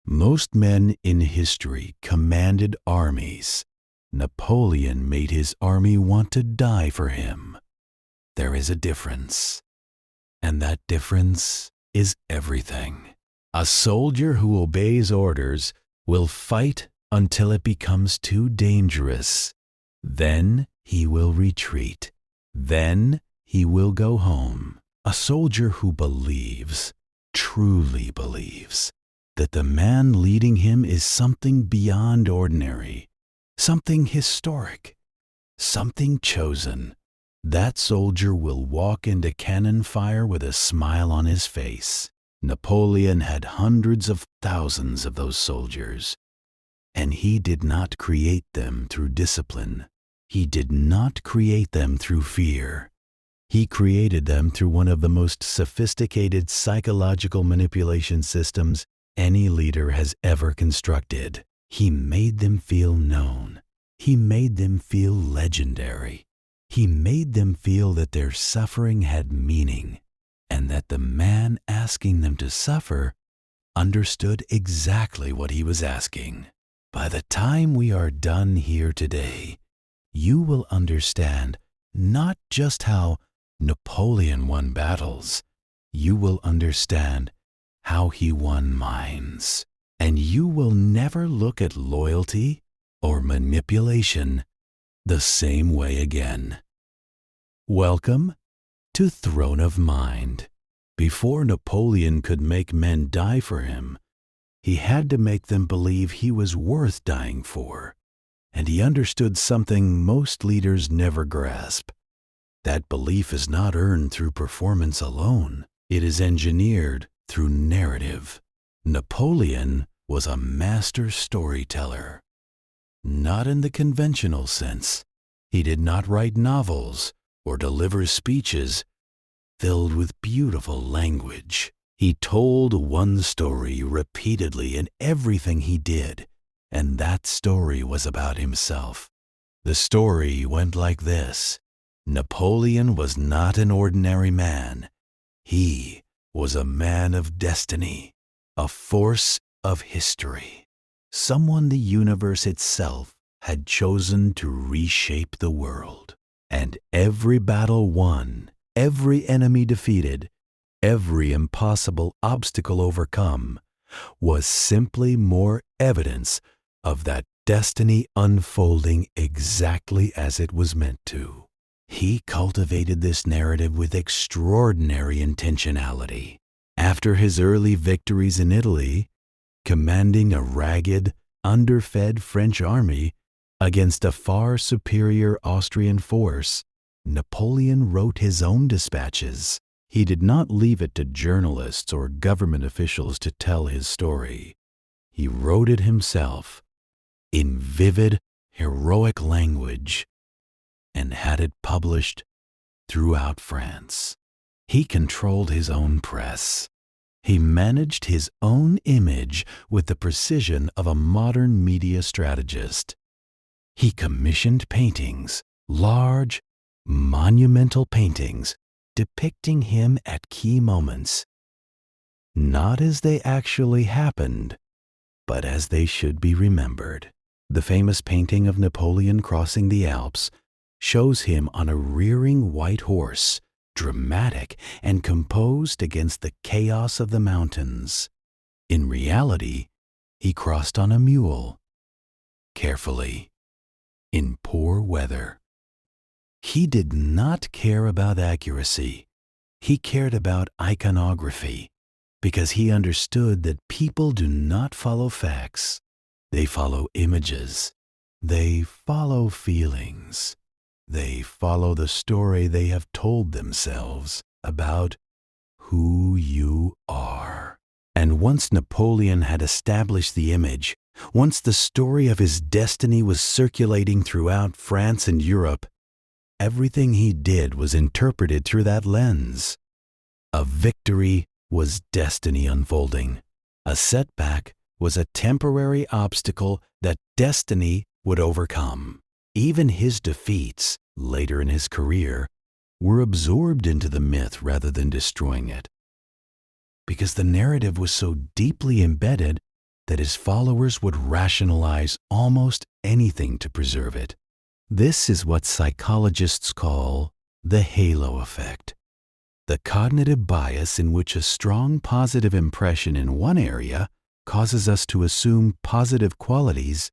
Most men in history commanded armies. Napoleon made his army want to die for him. There is a difference, and that difference is everything. A soldier who obeys orders will fight until it becomes too dangerous. Then he will retreat. Then he will go home. A soldier who believes, truly believes, that the man leading him is something beyond ordinary, something historic, something chosen. That soldier will walk into cannon fire with a smile on his face. Napoleon had hundreds of thousands of those soldiers, and he did not create them through discipline. He did not create them through fear. He created them through one of the most sophisticated psychological manipulation systems any leader has ever constructed. He made them feel known. He made them feel legendary. He made them feel that their suffering had meaning, and that the man asking them to suffer understood exactly what he was asking. By the time we are done here today, you will understand not just how Napoleon won battles, you will understand how he won minds. And you will never look at loyalty or manipulation the same way again. Welcome to Throne of Mind. Before Napoleon could make men die for him, he had to make them believe he was worth dying for. And he understood something most leaders never grasp. That belief is not earned through performance alone. It is engineered through narrative. Napoleon was a master storyteller. Not in the conventional sense. He did not write novels or deliver speeches filled with beautiful language. He told one story repeatedly in everything he did, and that story was about himself. The story went like this. Napoleon was not an ordinary man. He was a man of destiny, a force of history, someone the universe itself had chosen to reshape the world. And every battle won, every enemy defeated, every impossible obstacle overcome was simply more evidence of that destiny unfolding exactly as it was meant to. He cultivated this narrative with extraordinary intentionality. After his early victories in Italy, commanding a ragged, underfed French army against a far superior Austrian force, Napoleon wrote his own dispatches. He did not leave it to journalists or government officials to tell his story. He wrote it himself, in vivid, heroic language, and had it published throughout France. He controlled his own press. He managed his own image with the precision of a modern media strategist. He commissioned paintings, large, monumental paintings, depicting him at key moments, not as they actually happened, but as they should be remembered. The famous painting of Napoleon crossing the Alps shows him on a rearing white horse, dramatic and composed against the chaos of the mountains. In reality, he crossed on a mule, carefully, in poor weather. He did not care about accuracy. He cared about iconography, because he understood that people do not follow facts. They follow images. They follow feelings. They follow the story they have told themselves about who you are. And once Napoleon had established the image, once the story of his destiny was circulating throughout France and Europe, everything he did was interpreted through that lens. A victory was destiny unfolding. A setback was a temporary obstacle that destiny would overcome. Even his defeats, later in his career, were absorbed into the myth rather than destroying it. Because the narrative was so deeply embedded that his followers would rationalize almost anything to preserve it. This is what psychologists call the halo effect, the cognitive bias in which a strong positive impression in one area causes us to assume positive qualities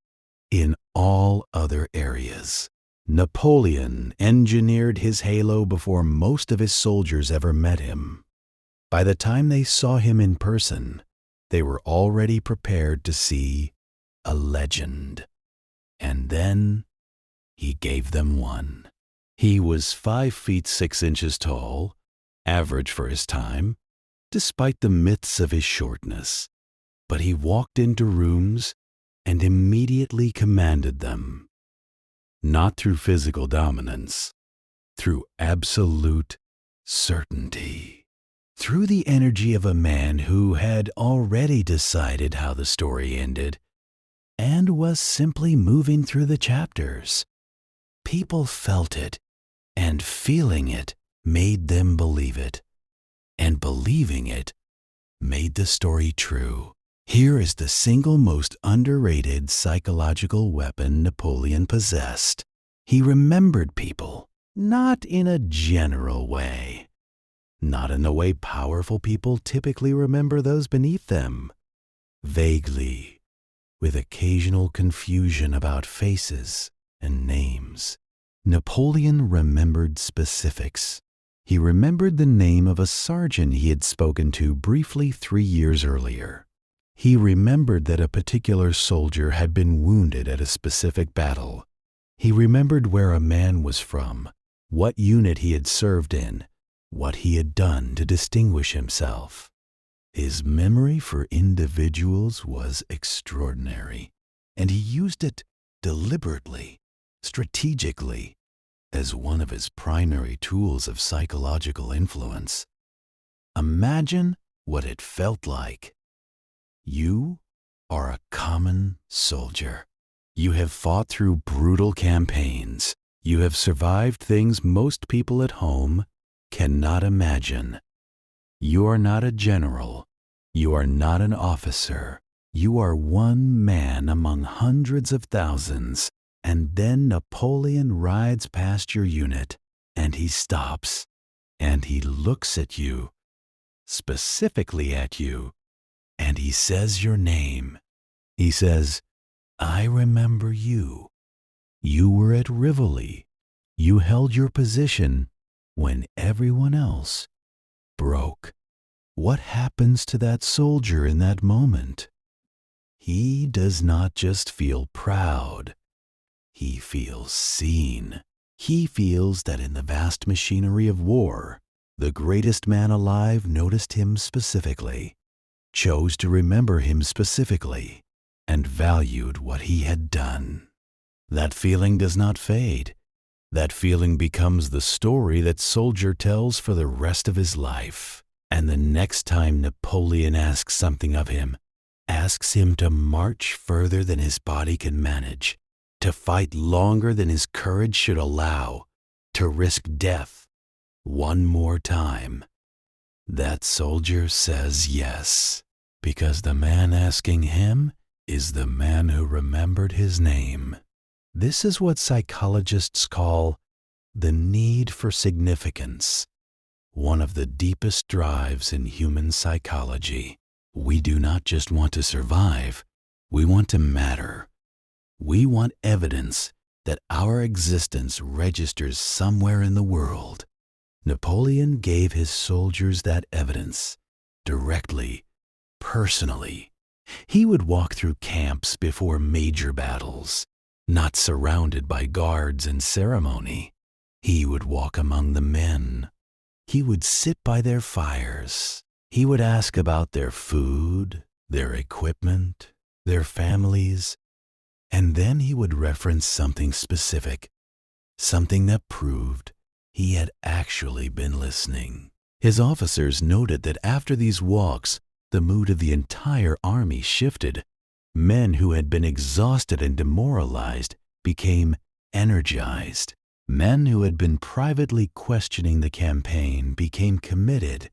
in all other areas. Napoleon engineered his halo before most of his soldiers ever met him. By the time they saw him in person, they were already prepared to see a legend. And then he gave them one. He was 5 feet 6 inches tall, average for his time, despite the myths of his shortness. But he walked into rooms and immediately commanded them, not through physical dominance, through absolute certainty, through the energy of a man who had already decided how the story ended and was simply moving through the chapters. People felt it, and feeling it made them believe it, and believing it made the story true. Here is the single most underrated psychological weapon Napoleon possessed. He remembered people, not in a general way, not in the way powerful people typically remember those beneath them, vaguely, with occasional confusion about faces and names. Napoleon remembered specifics. He remembered the name of a sergeant he had spoken to briefly 3 years earlier. He remembered that a particular soldier had been wounded at a specific battle. He remembered where a man was from, what unit he had served in, what he had done to distinguish himself. His memory for individuals was extraordinary, and he used it deliberately, strategically, as one of his primary tools of psychological influence. Imagine what it felt like. You are a common soldier. You have fought through brutal campaigns. You have survived things most people at home cannot imagine. You are not a general. You are not an officer. You are one man among hundreds of thousands. And then Napoleon rides past your unit, and he stops, and he looks at you, specifically at you, and he says your name. He says, "I remember you. You were at Rivoli. You held your position when everyone else broke." What happens to that soldier in that moment? He does not just feel proud. He feels seen. He feels that in the vast machinery of war, the greatest man alive noticed him specifically, chose to remember him specifically, and valued what he had done. That feeling does not fade. That feeling becomes the story that soldier tells for the rest of his life. And the next time Napoleon asks something of him, asks him to march further than his body can manage, to fight longer than his courage should allow, to risk death one more time, that soldier says yes, because the man asking him is the man who remembered his name. This is what psychologists call the need for significance, one of the deepest drives in human psychology. We do not just want to survive, we want to matter. We want evidence that our existence registers somewhere in the world. Napoleon gave his soldiers that evidence, directly, personally. He would walk through camps before major battles, not surrounded by guards and ceremony. He would walk among the men. He would sit by their fires. He would ask about their food, their equipment, their families, and then he would reference something specific, something that proved he had actually been listening. His officers noted that after these walks, the mood of the entire army shifted. Men who had been exhausted and demoralized became energized. Men who had been privately questioning the campaign became committed,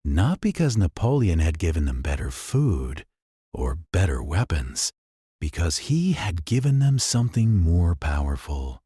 not because Napoleon had given them better food, or better weapons, because he had given them something more powerful.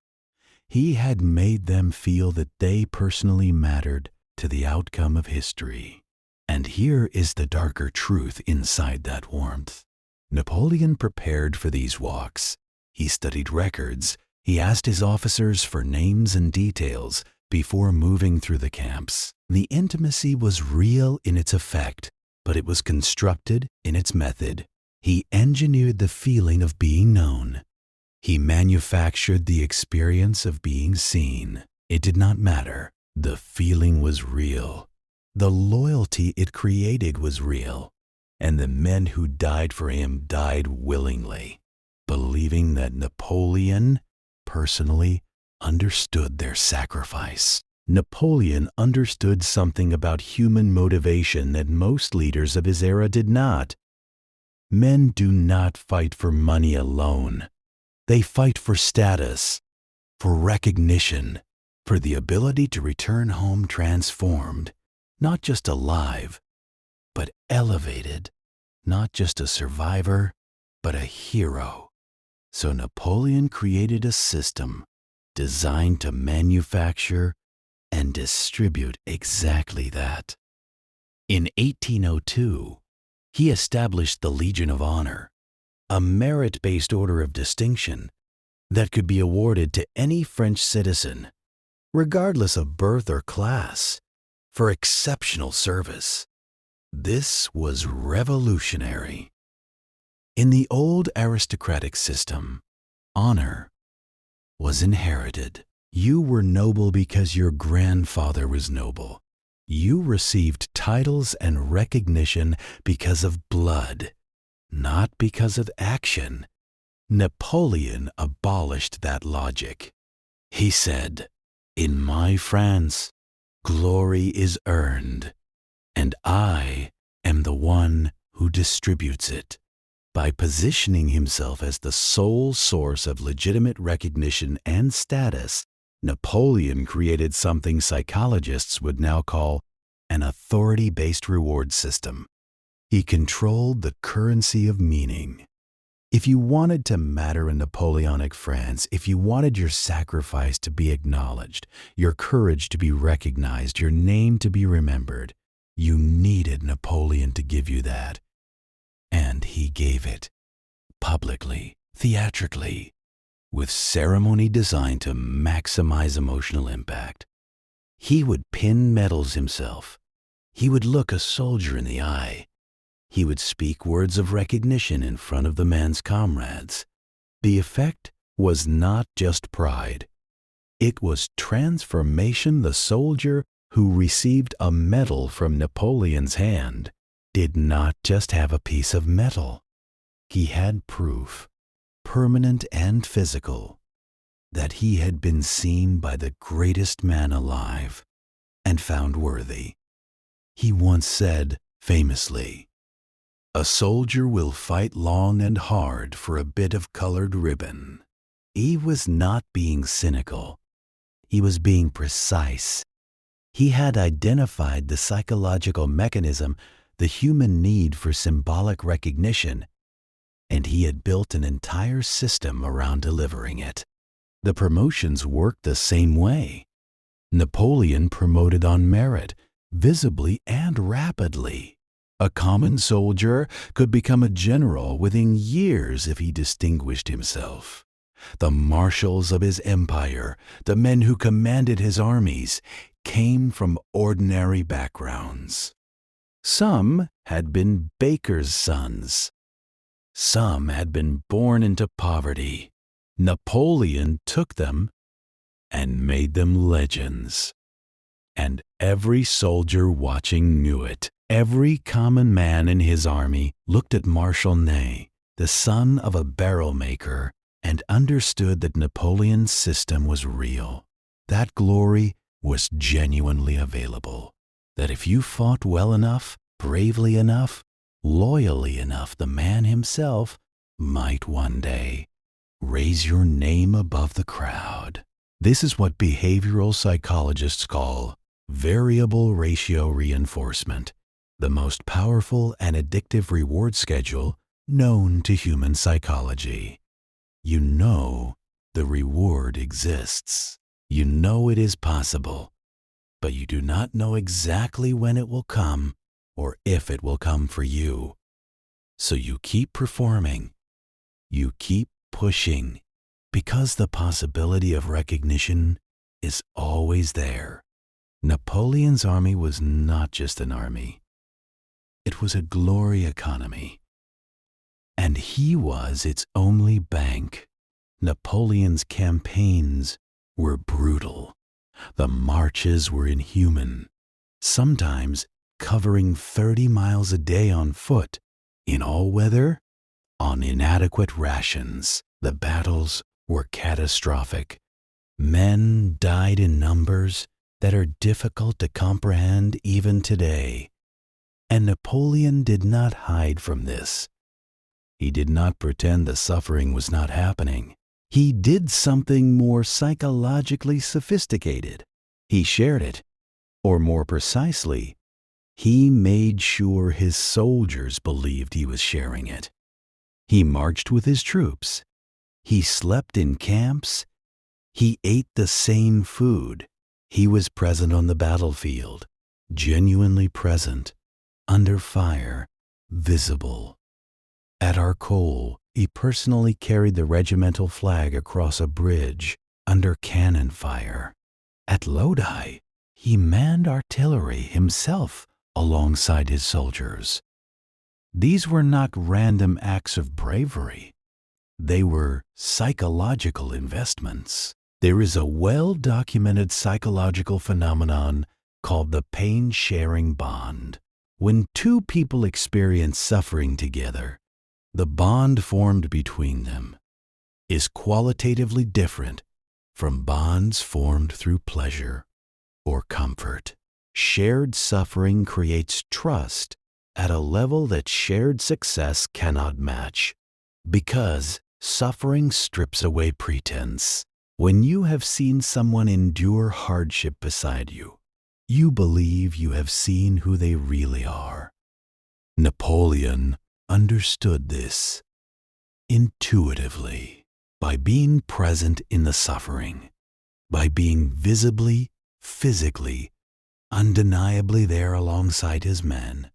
He had made them feel that they personally mattered to the outcome of history. And here is the darker truth inside that warmth. Napoleon prepared for these walks. He studied records. He asked his officers for names and details before moving through the camps. The intimacy was real in its effect, but it was constructed in its method. He engineered the feeling of being known. He manufactured the experience of being seen. It did not matter. The feeling was real. The loyalty it created was real. And the men who died for him died willingly, believing that Napoleon personally understood their sacrifice. Napoleon understood something about human motivation that most leaders of his era did not. Men do not fight for money alone. They fight for status, for recognition, for the ability to return home transformed, not just alive, but elevated, not just a survivor, but a hero. So Napoleon created a system designed to manufacture and distribute exactly that. In 1802, he established the Legion of Honor, a merit-based order of distinction that could be awarded to any French citizen, regardless of birth or class, for exceptional service. This was revolutionary. In the old aristocratic system, honor was inherited. You were noble because your grandfather was noble. You received titles and recognition because of blood, not because of action. Napoleon abolished that logic. He said, "In my France, glory is earned, and I am the one who distributes it." By positioning himself as the sole source of legitimate recognition and status, Napoleon created something psychologists would now call an authority-based reward system. He controlled the currency of meaning. If you wanted to matter in Napoleonic France, if you wanted your sacrifice to be acknowledged, your courage to be recognized, your name to be remembered, you needed Napoleon to give you that. And he gave it, publicly, theatrically, with ceremony designed to maximize emotional impact. He would pin medals himself. He would look a soldier in the eye. He would speak words of recognition in front of the man's comrades. The effect was not just pride. It was transformation. The soldier who received a medal from Napoleon's hand did not just have a piece of metal. He had proof, permanent and physical, that he had been seen by the greatest man alive and found worthy. He once said, famously, "A soldier will fight long and hard for a bit of colored ribbon." He was not being cynical. He was being precise. He had identified the psychological mechanism, the human need for symbolic recognition, and he had built an entire system around delivering it. The promotions worked the same way. Napoleon promoted on merit, visibly and rapidly. A common soldier could become a general within years if he distinguished himself. The marshals of his empire, the men who commanded his armies, came from ordinary backgrounds. Some had been bakers' sons. Some had been born into poverty. Napoleon took them and made them legends. And every soldier watching knew it. Every common man in his army looked at Marshal Ney, the son of a barrel maker, and understood that Napoleon's system was real. That glory was genuinely available. That if you fought well enough, bravely enough, loyally enough, the man himself might one day raise your name above the crowd. This is what behavioral psychologists call variable ratio reinforcement, the most powerful and addictive reward schedule known to human psychology. You know the reward exists. You know it is possible, but you do not know exactly when it will come or if it will come for you. So you keep performing. You keep pushing because the possibility of recognition is always there. Napoleon's army was not just an army. It was a glory economy. And he was its only bank. Napoleon's campaigns were brutal. The marches were inhuman, sometimes covering 30 miles a day on foot, in all weather, on inadequate rations. The battles were catastrophic. Men died in numbers that are difficult to comprehend even today. And Napoleon did not hide from this. He did not pretend the suffering was not happening. He did something more psychologically sophisticated. He shared it, or more precisely, he made sure his soldiers believed he was sharing it. He marched with his troops. He slept in camps. He ate the same food. He was present on the battlefield, genuinely present, under fire, visible. At Arcole, he personally carried the regimental flag across a bridge under cannon fire. At Lodi, he manned artillery himself alongside his soldiers. These were not random acts of bravery. They were psychological investments. There is a well-documented psychological phenomenon called the pain-sharing bond. When two people experience suffering together, the bond formed between them is qualitatively different from bonds formed through pleasure or comfort. Shared suffering creates trust at a level that shared success cannot match, because suffering strips away pretense. When you have seen someone endure hardship beside you, you believe you have seen who they really are. Napoleon understood this intuitively, by being present in the suffering, by being visibly, physically, undeniably there alongside his men.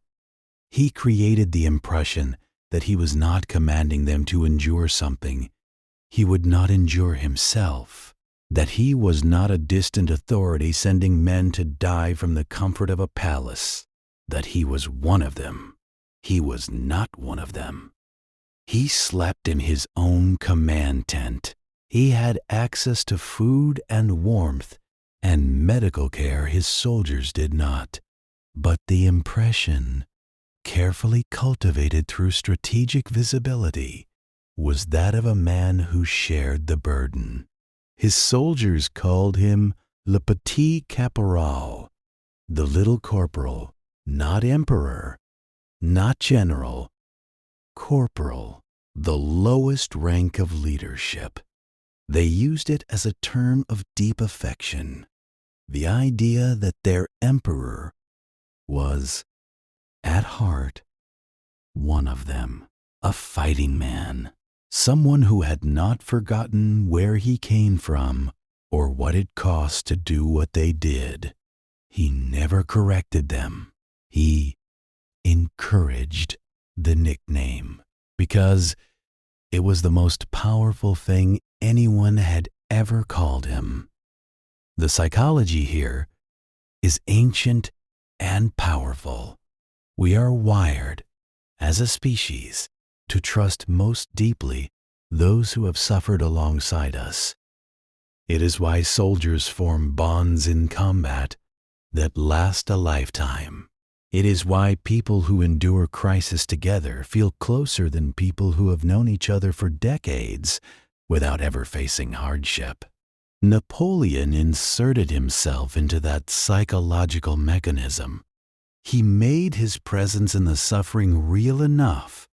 He created the impression that he was not commanding them to endure something he would not endure himself, that he was not a distant authority sending men to die from the comfort of a palace, that he was one of them. He was not one of them. He slept in his own command tent. He had access to food and warmth and medical care his soldiers did not. But the impression, carefully cultivated through strategic visibility, was that of a man who shared the burden. His soldiers called him le petit caporal, the little corporal, not emperor, not general, corporal, the lowest rank of leadership. They used it as a term of deep affection, the idea that their emperor was, at heart, one of them, a fighting man, someone who had not forgotten where he came from or what it cost to do what they did. He never corrected them. He encouraged the nickname because it was the most powerful thing anyone had ever called him. The psychology here is ancient and powerful. We are wired, as a species, to trust most deeply those who have suffered alongside us. It is why soldiers form bonds in combat that last a lifetime. It is why people who endure crisis together feel closer than people who have known each other for decades without ever facing hardship. Napoleon inserted himself into that psychological mechanism. He made his presence in the suffering real enough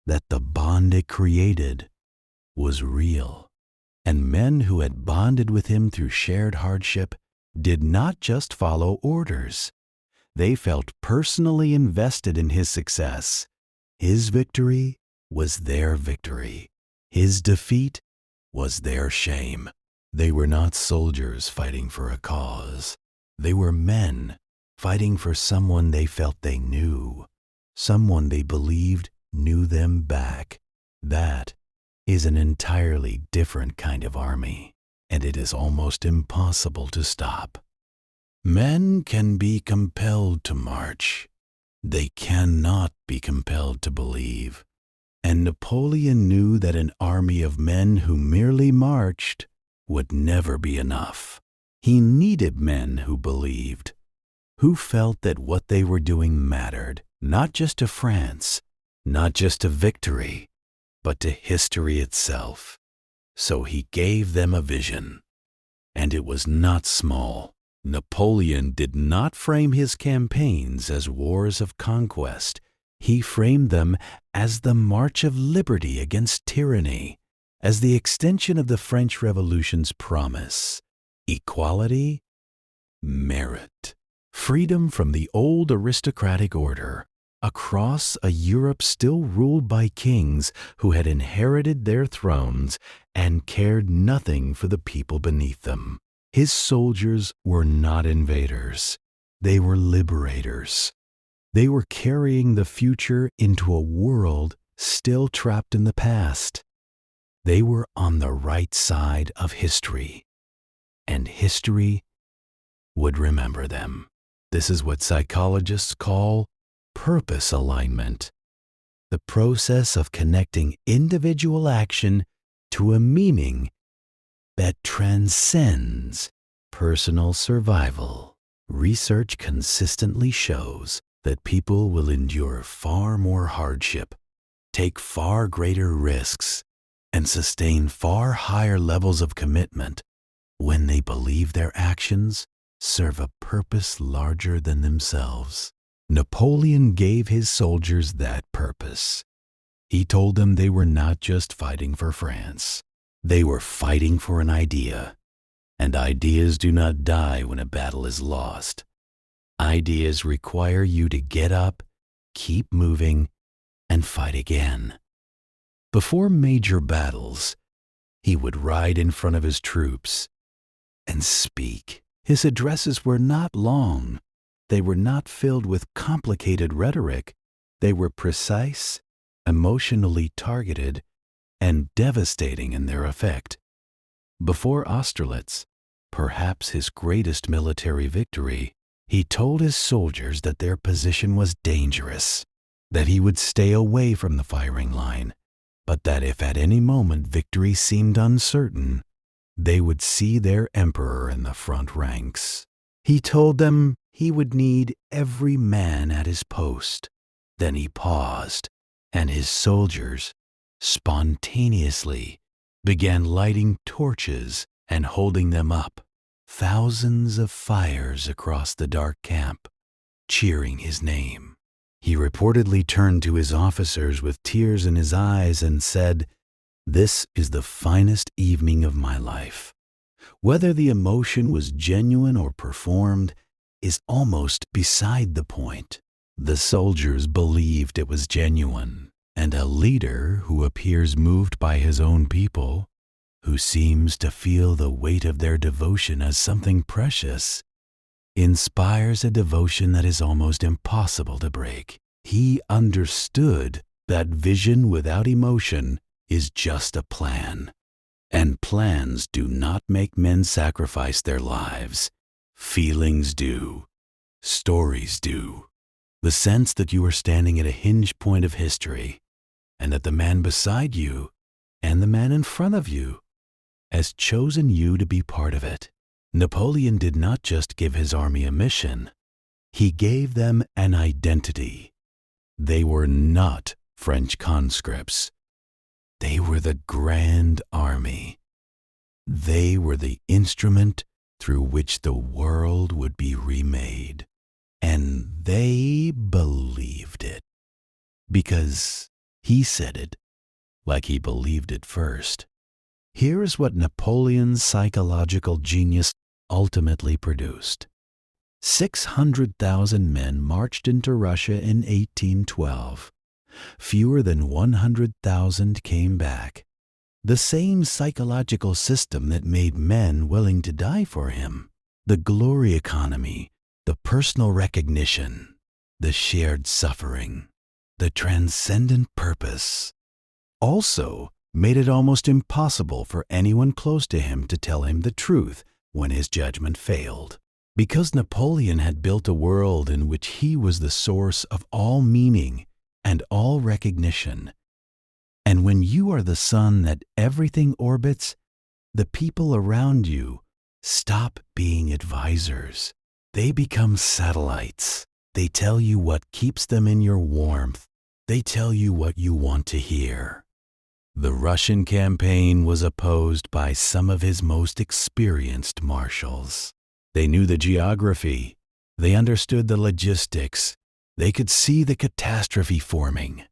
that the bond it created was real. And men who had bonded with him through shared hardship did not just follow orders. They felt personally invested in his success, his victory, was their victory. His defeat was their shame. They were not soldiers fighting for a cause. They were men fighting for someone they felt they knew, someone they believed knew them back. That is an entirely different kind of army, and it is almost impossible to stop. Men can be compelled to march. They cannot be compelled to believe. And Napoleon knew that an army of men who merely marched would never be enough. He needed men who believed, who felt that what they were doing mattered, not just to France, not just to victory, but to history itself. So he gave them a vision, and it was not small. Napoleon did not frame his campaigns as wars of conquest. He framed them as the march of liberty against tyranny, as the extension of the French Revolution's promise: equality, merit, freedom from the old aristocratic order, across a Europe still ruled by kings who had inherited their thrones and cared nothing for the people beneath them. His soldiers were not invaders. They were liberators. They were carrying the future into a world still trapped in the past. They were on the right side of history, and history would remember them. This is what psychologists call purpose alignment, the process of connecting individual action to a meaning that transcends personal survival. Research consistently shows that people will endure far more hardship, take far greater risks, and sustain far higher levels of commitment when they believe their actions serve a purpose larger than themselves. Napoleon gave his soldiers that purpose. He told them they were not just fighting for France. They were fighting for an idea, and ideas do not die when a battle is lost. Ideas require you to get up, keep moving, and fight again. Before major battles, he would ride in front of his troops and speak. His addresses were not long. They were not filled with complicated rhetoric. They were precise, emotionally targeted, and devastating in their effect. Before Austerlitz, perhaps his greatest military victory, he told his soldiers that their position was dangerous, that he would stay away from the firing line, but that if at any moment victory seemed uncertain, they would see their emperor in the front ranks. He told them he would need every man at his post. Then he paused, and his soldiers spontaneously began lighting torches and holding them up. Thousands of fires across the dark camp, cheering his name. He reportedly turned to his officers with tears in his eyes and said, "This is the finest evening of my life." Whether the emotion was genuine or performed is almost beside the point. The soldiers believed it was genuine, and a leader who appears moved by his own people, who seems to feel the weight of their devotion as something precious, inspires a devotion that is almost impossible to break. He understood that vision without emotion is just a plan, and plans do not make men sacrifice their lives. Feelings do. Stories do. The sense that you are standing at a hinge point of history, and that the man beside you and the man in front of you has chosen you to be part of it. Napoleon did not just give his army a mission. He gave them an identity. They were not French conscripts. They were the Grand Army. They were the instrument through which the world would be remade. And they believed it. Because he said it like he believed it first. Here is what Napoleon's psychological genius ultimately produced. 600,000 men marched into Russia in 1812. Fewer than 100,000 came back. The same psychological system that made men willing to die for him. The glory economy, the personal recognition, the shared suffering, the transcendent purpose, also made it almost impossible for anyone close to him to tell him the truth when his judgment failed. Because Napoleon had built a world in which he was the source of all meaning and all recognition. And when you are the sun that everything orbits, the people around you stop being advisors. They become satellites. They tell you what keeps them in your warmth. They tell you what you want to hear. The Russian campaign was opposed by some of his most experienced marshals. They knew the geography. They understood the logistics. They could see the catastrophe forming.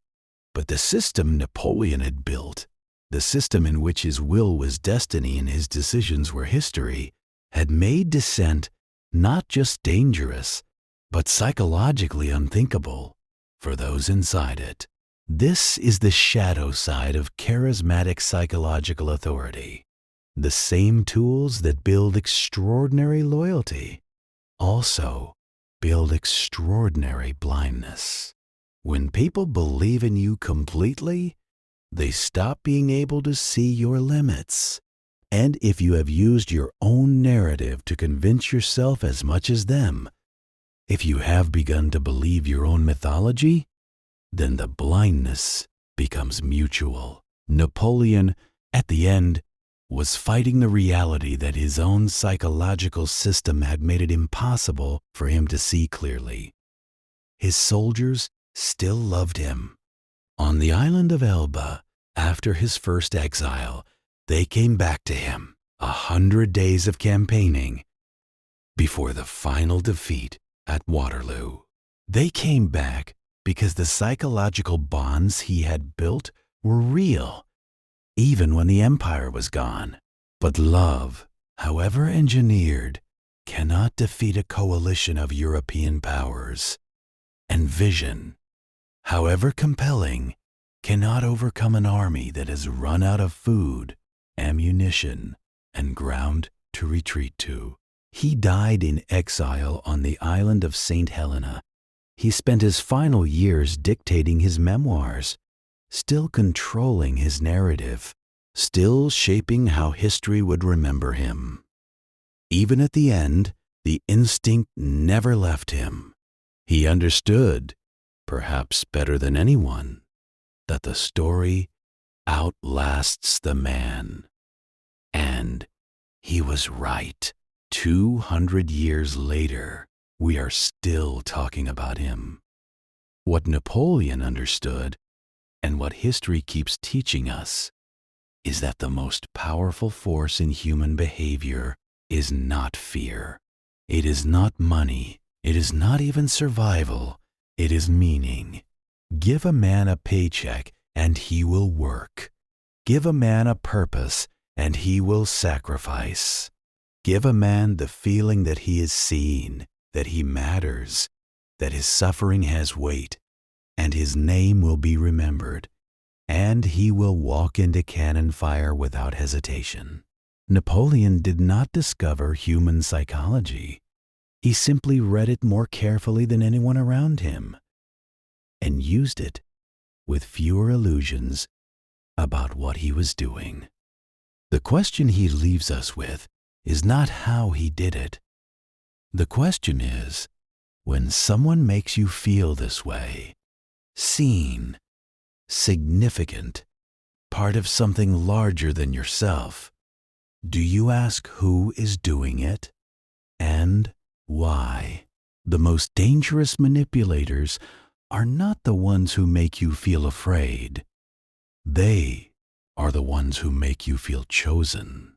But the system Napoleon had built, the system in which his will was destiny and his decisions were history, had made dissent not just dangerous, but psychologically unthinkable for those inside it. This is the shadow side of charismatic psychological authority. The same tools that build extraordinary loyalty also build extraordinary blindness. When people believe in you completely, they stop being able to see your limits. And if you have used your own narrative to convince yourself as much as them, if you have begun to believe your own mythology, then the blindness becomes mutual. Napoleon, at the end, was fighting the reality that his own psychological system had made it impossible for him to see clearly. His soldiers still loved him. On the island of Elba, after his first exile, they came back to him 100 days of campaigning before the final defeat at Waterloo. They came back because the psychological bonds he had built were real, even when the empire was gone. But love, however engineered, cannot defeat a coalition of European powers. And vision, however compelling, cannot overcome an army that has run out of food, ammunition, and ground to retreat to. He died in exile on the island of St. Helena. He spent his final years dictating his memoirs, still controlling his narrative, still shaping how history would remember him. Even at the end, the instinct never left him. He understood, perhaps better than anyone, that the story outlasts the man. And he was right. 200 years later, we are still talking about him. What Napoleon understood, and what history keeps teaching us, is that the most powerful force in human behavior is not fear. It is not money. It is not even survival. It is meaning. Give a man a paycheck and he will work. Give a man a purpose and he will sacrifice. Give a man the feeling that he is seen, that he matters, that his suffering has weight, and his name will be remembered, and he will walk into cannon fire without hesitation. Napoleon did not discover human psychology. He simply read it more carefully than anyone around him, and used it with fewer illusions about what he was doing. The question he leaves us with is not how he did it. The question is, when someone makes you feel this way, seen, significant, part of something larger than yourself, do you ask who is doing it and why? The most dangerous manipulators are not the ones who make you feel afraid. They are the ones who make you feel chosen.